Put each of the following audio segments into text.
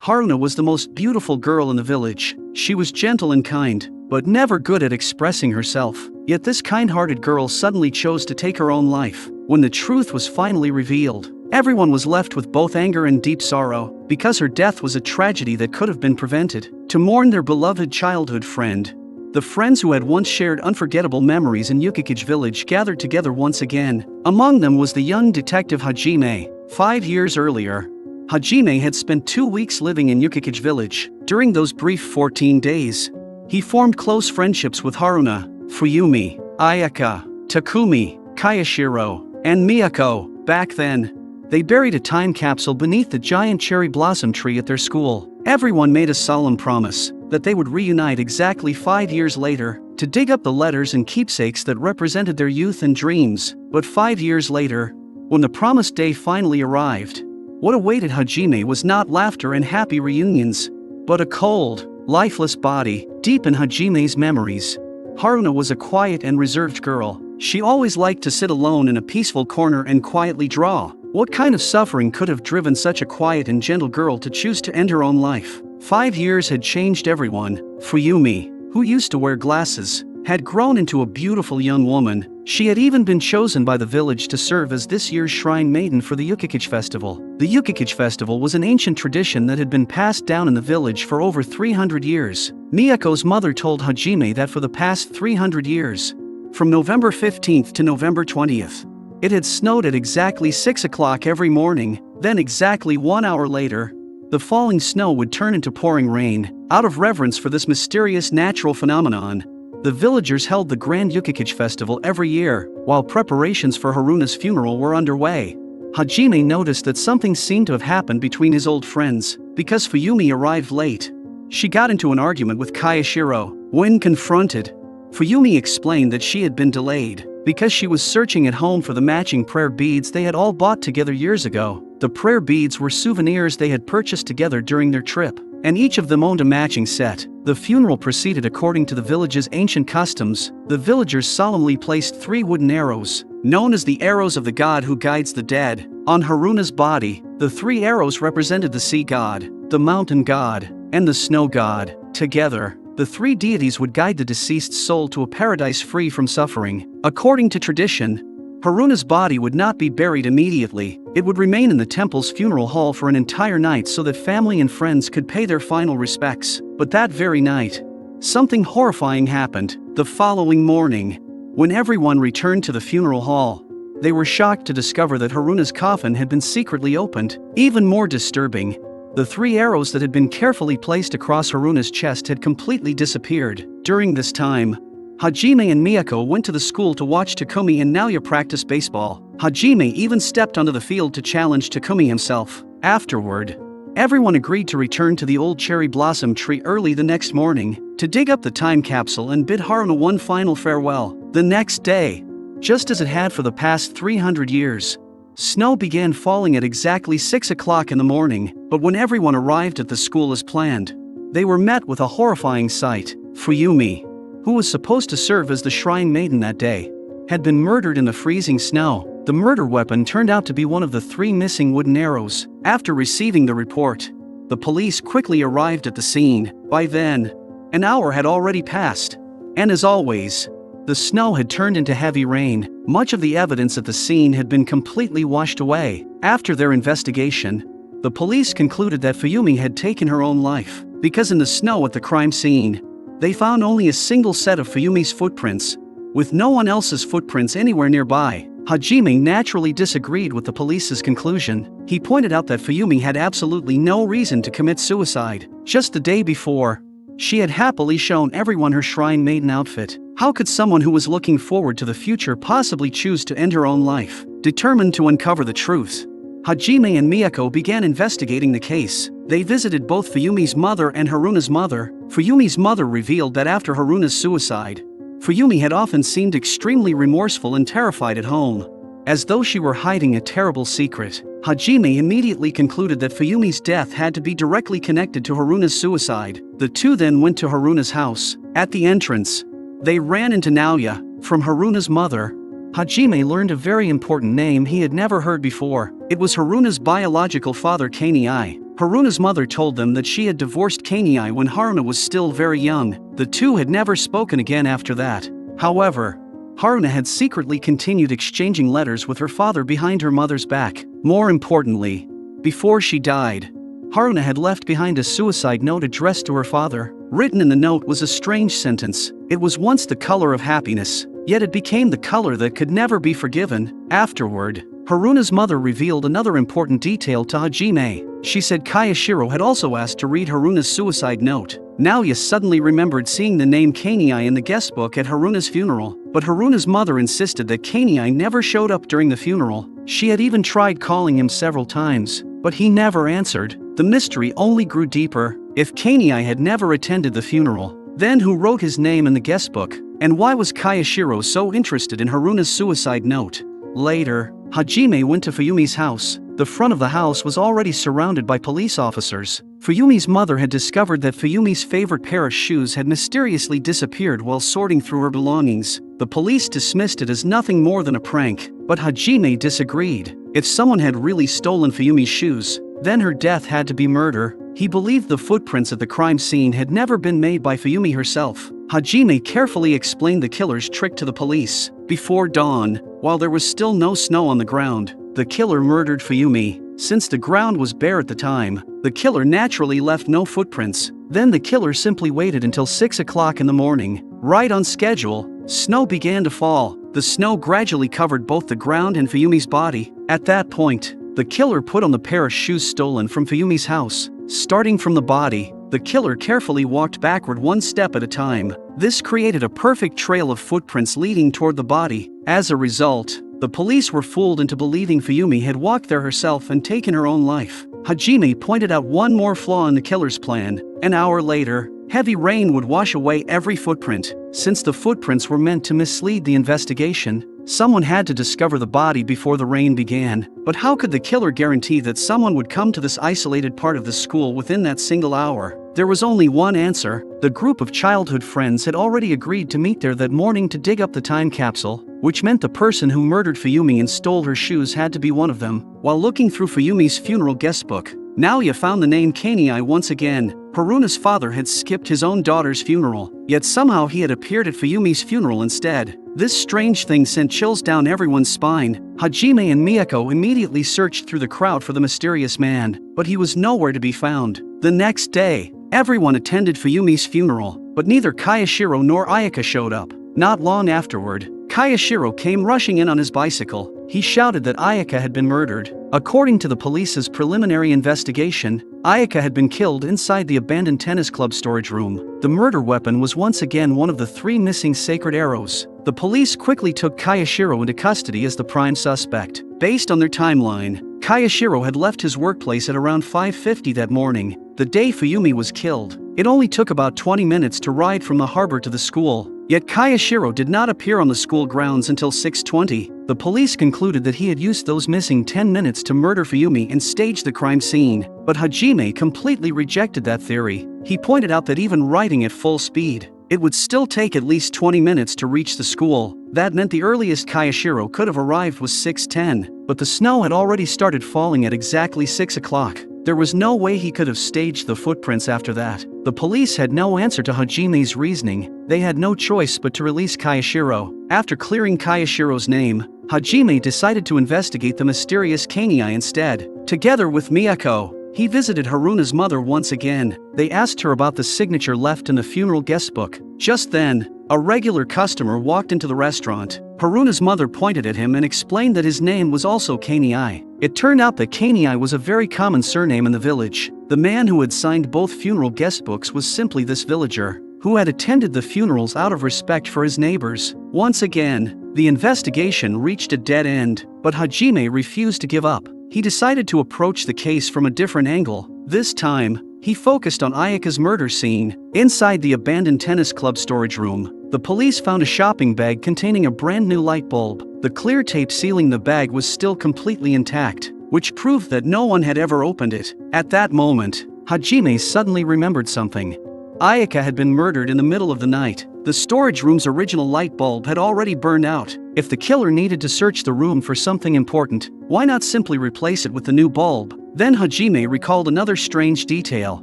Haruna was the most beautiful girl in the village. She was gentle and kind, but never good at expressing herself. Yet this kind-hearted girl suddenly chose to take her own life. When the truth was finally revealed, everyone was left with both anger and deep sorrow, because her death was a tragedy that could have been prevented. To mourn their beloved childhood friend, the friends who had once shared unforgettable memories in Yukikage village gathered together once again. Among them was the young detective Hajime. 5 years earlier, Hajime had spent 2 weeks living in Yukikage village. During those brief 14 days, he formed close friendships with Haruna, Fumi, Ayaka, Takumi, Kayashiro, and Miyako. Back then, they buried a time capsule beneath the giant cherry blossom tree at their school. Everyone made a solemn promise that they would reunite exactly 5 years later to dig up the letters and keepsakes that represented their youth and dreams. But 5 years later, when the promised day finally arrived, what awaited Hajime was not laughter and happy reunions, but a cold, lifeless body. Deep in Hajime's memories, Haruna was a quiet and reserved girl. She always liked to sit alone in a peaceful corner and quietly draw. What kind of suffering could have driven such a quiet and gentle girl to choose to end her own life? 5 years had changed everyone. Fumi, who used to wear glasses, had grown into a beautiful young woman. She had even been chosen by the village to serve as this year's shrine maiden for the Yukikage festival. The Yukikage festival was an ancient tradition that had been passed down in the village for over 300 years. Miyako's mother told Hajime that for the past 300 years, from November 15th to November 20th, it had snowed at exactly 6 o'clock every morning. Then exactly 1 hour later, the falling snow would turn into pouring rain. Out of reverence for this mysterious natural phenomenon, the villagers held the Grand Yukikage Festival every year. While preparations for Haruna's funeral were underway, Hajime noticed that something seemed to have happened between his old friends. Because Fumi arrived late, she got into an argument with Kayashiro. When confronted, Fumi explained that she had been delayed because she was searching at home for the matching prayer beads they had all bought together years ago. The prayer beads were souvenirs they had purchased together during their trip, and each of them owned a matching set. The funeral proceeded according to the village's ancient customs. The villagers solemnly placed 3 wooden arrows, known as the arrows of the god who guides the dead, on Haruna's body. The 3 arrows represented the sea god, the mountain god, and the snow god. Together, the 3 deities would guide the deceased soul to a paradise free from suffering. According to tradition, Haruna's body would not be buried immediately. It would remain in the temple's funeral hall for an entire night so that family and friends could pay their final respects. But that very night, something horrifying happened. The following morning, when everyone returned to the funeral hall, they were shocked to discover that Haruna's coffin had been secretly opened. Even more disturbing, the 3 arrows that had been carefully placed across Haruna's chest had completely disappeared. During this time, Hajime and Miyako went to the school to watch Takumi and Naoya practice baseball. Hajime even stepped onto the field to challenge Takumi himself. Afterward, everyone agreed to return to the old cherry blossom tree early the next morning to dig up the time capsule and bid Haruna one final farewell. The next day, just as it had for the past 300 years, snow began falling at exactly 6 o'clock in the morning. But when everyone arrived at the school as planned, they were met with a horrifying sight. Fumi, who was supposed to serve as the shrine maiden that day, had been murdered in the freezing snow. The murder weapon turned out to be one of the 3 missing wooden arrows. After receiving the report, the police quickly arrived at the scene. By then, an hour had already passed, and as always, the snow had turned into heavy rain. Much of the evidence at the scene had been completely washed away. After their investigation, the police concluded that Fumi had taken her own life, because in the snow at the crime scene, they found only a single set of Fumi's footprints, with no one else's footprints anywhere nearby. Hajime naturally disagreed with the police's conclusion. He pointed out that Fumi had absolutely no reason to commit suicide. Just the day before, she had happily shown everyone her shrine maiden outfit. How could someone who was looking forward to the future possibly choose to end her own life? Determined to uncover the truth, Hajime and Miyako began investigating the case. They visited both Fumi's mother and Haruna's mother. Fumi's mother revealed that after Haruna's suicide, Fumi had often seemed extremely remorseful and terrified at home, as though she were hiding a terrible secret. Hajime immediately concluded that Fumi's death had to be directly connected to Haruna's suicide. The two then went to Haruna's house. At the entrance, they ran into Naoya. From Haruna's mother, Hajime learned a very important name he had never heard before. It was Haruna's biological father Kindaichi. Haruna's mother told them that she had divorced Kindaichi when Haruna was still very young. The two had never spoken again after that. However, Haruna had secretly continued exchanging letters with her father behind her mother's back. More importantly, before she died, Haruna had left behind a suicide note addressed to her father. Written in the note was a strange sentence. It was once the color of happiness, yet it became the color that could never be forgiven. Afterward, Haruna's mother revealed another important detail to Hajime. She said Kayashiro had also asked to read Haruna's suicide note. Naoya suddenly remembered seeing the name Kindaichi in the guest book at Haruna's funeral, but Haruna's mother insisted that Kindaichi never showed up during the funeral. She had even tried calling him several times, but he never answered. The mystery only grew deeper. If Kindaichi had never attended the funeral, then who wrote his name in the guest book? And why was Kayashiro so interested in Haruna's suicide note? Later, Hajime went to Fuyumi's house. The front of the house was already surrounded by police officers. Fuyumi's mother had discovered that Fuyumi's favorite pair of shoes had mysteriously disappeared while sorting through her belongings. The police dismissed it as nothing more than a prank, but Hajime disagreed. If someone had really stolen Fuyumi's shoes, then her death had to be murder. He believed the footprints at the crime scene had never been made by Fuyumi herself. Hajime carefully explained the killer's trick to the police. Before dawn, while there was still no snow on the ground, the killer murdered Fuyumi. Since the ground was bare at the time, the killer naturally left no footprints. Then the killer simply waited until 6 o'clock in the morning. Right on schedule, snow began to fall. The snow gradually covered both the ground and Fuyumi's body. At that point, the killer put on the pair of shoes stolen from Fuyumi's house. Starting from the body, the killer carefully walked backward one step at a time. This created a perfect trail of footprints leading toward the body. As a result, the police were fooled into believing Fuyumi had walked there herself and taken her own life. Hajime pointed out one more flaw in the killer's plan. An hour later, heavy rain would wash away every footprint. Since the footprints were meant to mislead the investigation, someone had to discover the body before the rain began. But how could the killer guarantee that someone would come to this isolated part of the school within that single hour? There was only one answer. The group of childhood friends had already agreed to meet there that morning to dig up the time capsule, which meant the person who murdered Fuyumi and stole her shoes had to be one of them. While looking through Fuyumi's funeral guest book, Naoya found the name Kindaichi once again. Haruna's father had skipped his own daughter's funeral, yet somehow he had appeared at Fuyumi's funeral instead. This strange thing sent chills down everyone's spine. Hajime and Miyako immediately searched through the crowd for the mysterious man, but he was nowhere to be found. The next day, everyone attended Fuyumi's funeral, but neither Kayashiro nor Ayaka showed up. Not long afterward, Kayashiro came rushing in on his bicycle. He shouted that Ayaka had been murdered. According to the police's preliminary investigation, Ayaka had been killed inside the abandoned tennis club storage room. The murder weapon was once again one of the 3 missing sacred arrows. The police quickly took Kayashiro into custody as the prime suspect. Based on their timeline, Kayashiro had left his workplace at around 5:50 that morning, the day Fuyumi was killed. It only took about 20 minutes to ride from the harbor to the school. Yet Kayashiro did not appear on the school grounds until 6:20. The police concluded that he had used those missing 10 minutes to murder Fuyumi and stage the crime scene. But Hajime completely rejected that theory. He pointed out that even riding at full speed, it would still take at least 20 minutes to reach the school. That meant the earliest Kayashiro could have arrived was 6:10, but the snow had already started falling at exactly 6 o'clock. There was no way he could have staged the footprints after that. The police had no answer to Hajime's reasoning. They had no choice but to release Kayashiro. After clearing Kayashiro's name, Hajime decided to investigate the mysterious Kindaichi instead. Together with Miyako, he visited Haruna's mother once again. They asked her about the signature left in the funeral guest book. Just then, a regular customer walked into the restaurant. Haruna's mother pointed at him and explained that his name was also Kindaichi. It turned out that Kindaichi was a very common surname in the village. The man who had signed both funeral guest books was simply this villager, who had attended the funerals out of respect for his neighbors. Once again, the investigation reached a dead end, but Hajime refused to give up. He decided to approach the case from a different angle. This time, he focused on Ayaka's murder scene. Inside the abandoned tennis club storage room, the police found a shopping bag containing a brand new light bulb. The clear tape sealing the bag was still completely intact, which proved that no one had ever opened it. At that moment, Hajime suddenly remembered something. Ayaka had been murdered in the middle of the night. The storage room's original light bulb had already burned out. If the killer needed to search the room for something important, why not simply replace it with the new bulb? Then Hajime recalled another strange detail.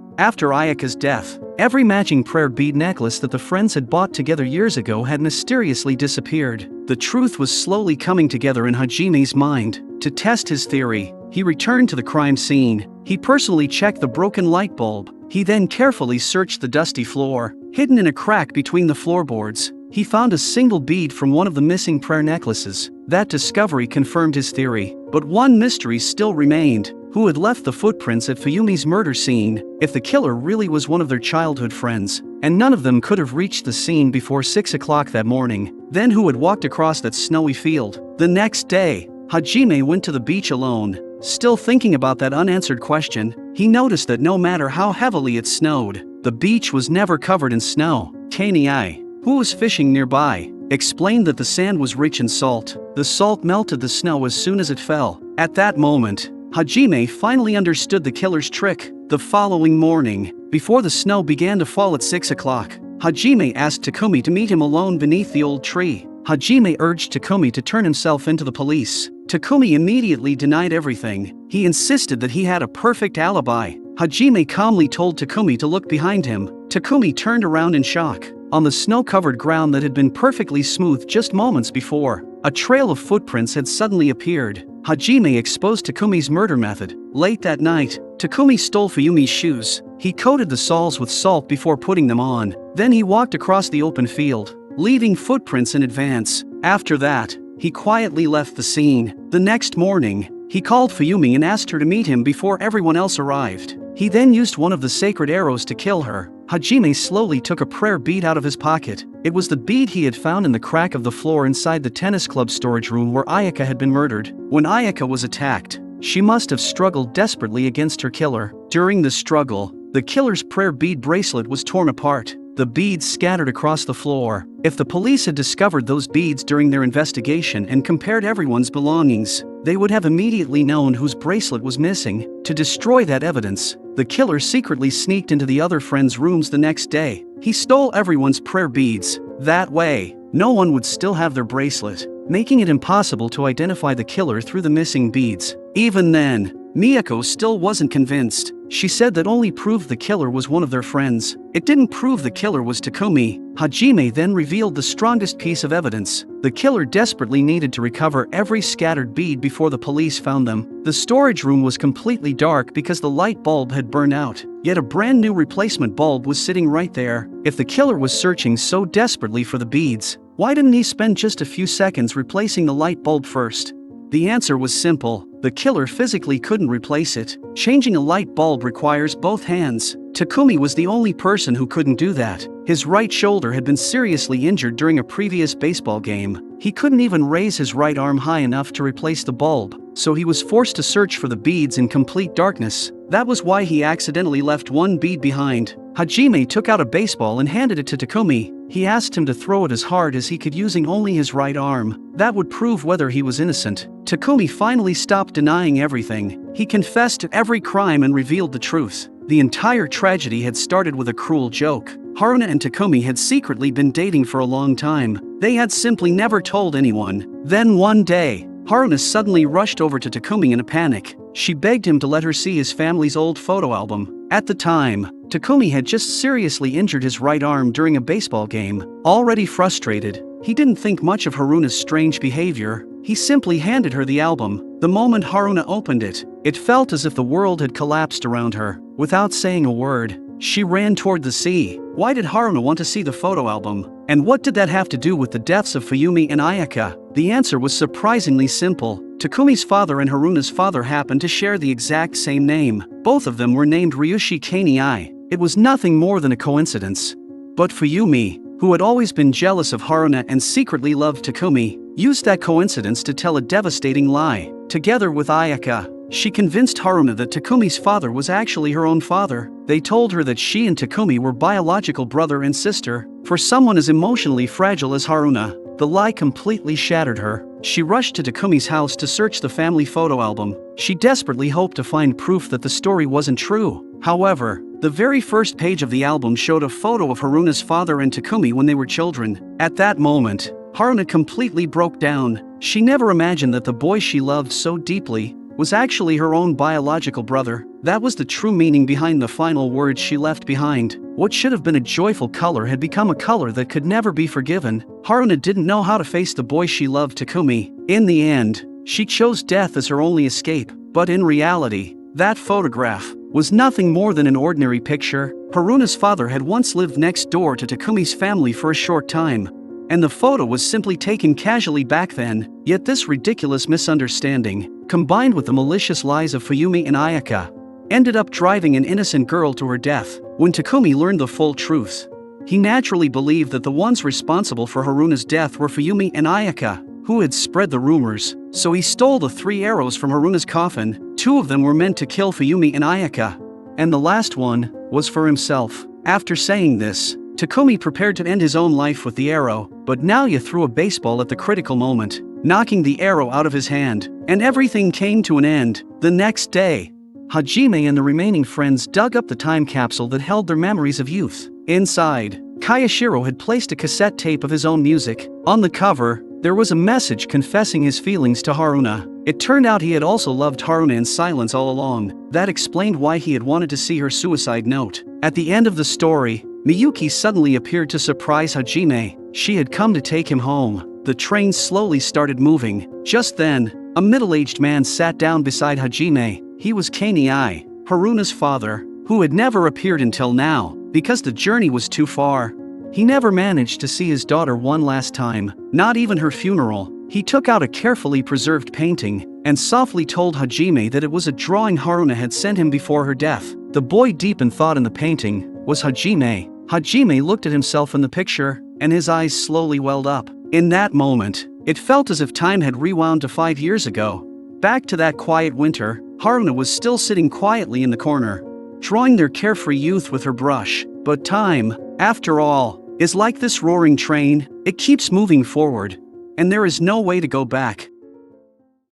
After Ayaka's death, every matching prayer bead necklace that the friends had bought together years ago had mysteriously disappeared. The truth was slowly coming together in Hajime's mind. To test his theory, he returned to the crime scene. He personally checked the broken light bulb. He then carefully searched the dusty floor. Hidden in a crack between the floorboards, he found a single bead from one of the missing prayer necklaces. That discovery confirmed his theory. But one mystery still remained. Who had left the footprints at Fuyumi's murder scene? If the killer really was one of their childhood friends, and none of them could have reached the scene before 6 o'clock that morning, then who had walked across that snowy field? The next day, Hajime went to the beach alone. Still thinking about that unanswered question, he noticed that no matter how heavily it snowed, the beach was never covered in snow. Kindaichi, who was fishing nearby, explained that the sand was rich in salt. The salt melted the snow as soon as it fell. At that moment, Hajime finally understood the killer's trick. The following morning, before the snow began to fall at 6 o'clock, Hajime asked Takumi to meet him alone beneath the old tree. Hajime urged Takumi to turn himself into the police. Takumi immediately denied everything. He insisted that he had a perfect alibi. Hajime calmly told Takumi to look behind him. Takumi turned around in shock. On the snow-covered ground that had been perfectly smooth just moments before, a trail of footprints had suddenly appeared. Hajime exposed Takumi's murder method. Late that night, Takumi stole Fuyumi's shoes. He coated the soles with salt before putting them on. Then he walked across the open field, leaving footprints in advance. After that, he quietly left the scene. The next morning, he called Fuyumi and asked her to meet him before everyone else arrived. He then used one of the sacred arrows to kill her. Hajime slowly took a prayer bead out of his pocket. It was the bead he had found in the crack of the floor inside the tennis club storage room where Ayaka had been murdered. When Ayaka was attacked, she must have struggled desperately against her killer. During the struggle, the killer's prayer bead bracelet was torn apart. The beads scattered across the floor. If the police had discovered those beads during their investigation and compared everyone's belongings, they would have immediately known whose bracelet was missing. To destroy that evidence, the killer secretly sneaked into the other friends' rooms the next day. He stole everyone's prayer beads. That way, no one would still have their bracelet, making it impossible to identify the killer through the missing beads. Even then, Miyako still wasn't convinced. She said that only proved the killer was one of their friends. It didn't prove the killer was Takumi. Hajime then revealed the strongest piece of evidence. The killer desperately needed to recover every scattered bead before the police found them. The storage room was completely dark because the light bulb had burned out, yet a brand new replacement bulb was sitting right there. If the killer was searching so desperately for the beads, why didn't he spend just a few seconds replacing the light bulb first? The answer was simple. The killer physically couldn't replace it. Changing a light bulb requires both hands. Takumi was the only person who couldn't do that. His right shoulder had been seriously injured during a previous baseball game. He couldn't even raise his right arm high enough to replace the bulb, so he was forced to search for the beads in complete darkness. That was why he accidentally left one bead behind. Hajime took out a baseball and handed it to Takumi. He asked him to throw it as hard as he could using only his right arm. That would prove whether he was innocent. Takumi finally stopped denying everything. He confessed to every crime and revealed the truth. The entire tragedy had started with a cruel joke. Haruna and Takumi had secretly been dating for a long time. They had simply never told anyone. Then one day, Haruna suddenly rushed over to Takumi in a panic. She begged him to let her see his family's old photo album. At the time, Takumi had just seriously injured his right arm during a baseball game. Already frustrated, he didn't think much of Haruna's strange behavior. He simply handed her the album. The moment Haruna opened it, it felt as if the world had collapsed around her. Without saying a word, she ran toward the sea. Why did Haruna want to see the photo album? And what did that have to do with the deaths of Fuyumi and Ayaka? The answer was surprisingly simple. Takumi's father and Haruna's father happened to share the exact same name. Both of them were named Ryushi Kindaichi. It was nothing more than a coincidence. But Fuyumi, who had always been jealous of Haruna and secretly loved Takumi, used that coincidence to tell a devastating lie. Together with Ayaka, she convinced Haruna that Takumi's father was actually her own father. They told her that she and Takumi were biological brother and sister. For someone as emotionally fragile as Haruna, the lie completely shattered her. She rushed to Takumi's house to search the family photo album. She desperately hoped to find proof that the story wasn't true. However, the very first page of the album showed a photo of Haruna's father and Takumi when they were children. At that moment, Haruna completely broke down. She never imagined that the boy she loved so deeply was actually her own biological brother. That was the true meaning behind the final words she left behind. What should have been a joyful color had become a color that could never be forgiven. Haruna didn't know how to face the boy she loved, Takumi. In the end, she chose death as her only escape. But in reality, that photograph was nothing more than an ordinary picture. Haruna's father had once lived next door to Takumi's family for a short time, and the photo was simply taken casually back then. Yet this ridiculous misunderstanding, combined with the malicious lies of Fumi and Ayaka, ended up driving an innocent girl to her death. When Takumi learned the full truth, he naturally believed that the ones responsible for Haruna's death were Fumi and Ayaka, who had spread the rumors. So he stole the 3 arrows from Haruna's coffin. 2 of them were meant to kill Fumi and Ayaka, and the last one was for himself. After saying this, Takumi prepared to end his own life with the arrow, but Naoya threw a baseball at the critical moment, knocking the arrow out of his hand, and everything came to an end. The next day, Hajime and the remaining friends dug up the time capsule that held their memories of youth. Inside, Kayashiro had placed a cassette tape of his own music. On the cover, there was a message confessing his feelings to Haruna. It turned out he had also loved Haruna in silence all along. That explained why he had wanted to see her suicide note. At the end of the story, Miyuki suddenly appeared to surprise Hajime. She had come to take him home. The train slowly started moving. Just then, a middle-aged man sat down beside Hajime. He was Kaniai, Haruna's father, who had never appeared until now, because the journey was too far. He never managed to see his daughter one last time, not even her funeral. He took out a carefully preserved painting and softly told Hajime that it was a drawing Haruna had sent him before her death. The boy, deep in thought in the painting, was Hajime. Hajime looked at himself in the picture, and his eyes slowly welled up. In that moment, it felt as if time had rewound to 5 years ago. Back to that quiet winter, Haruna was still sitting quietly in the corner, drawing their carefree youth with her brush. But time, after all, is like this roaring train. It keeps moving forward, and there is no way to go back.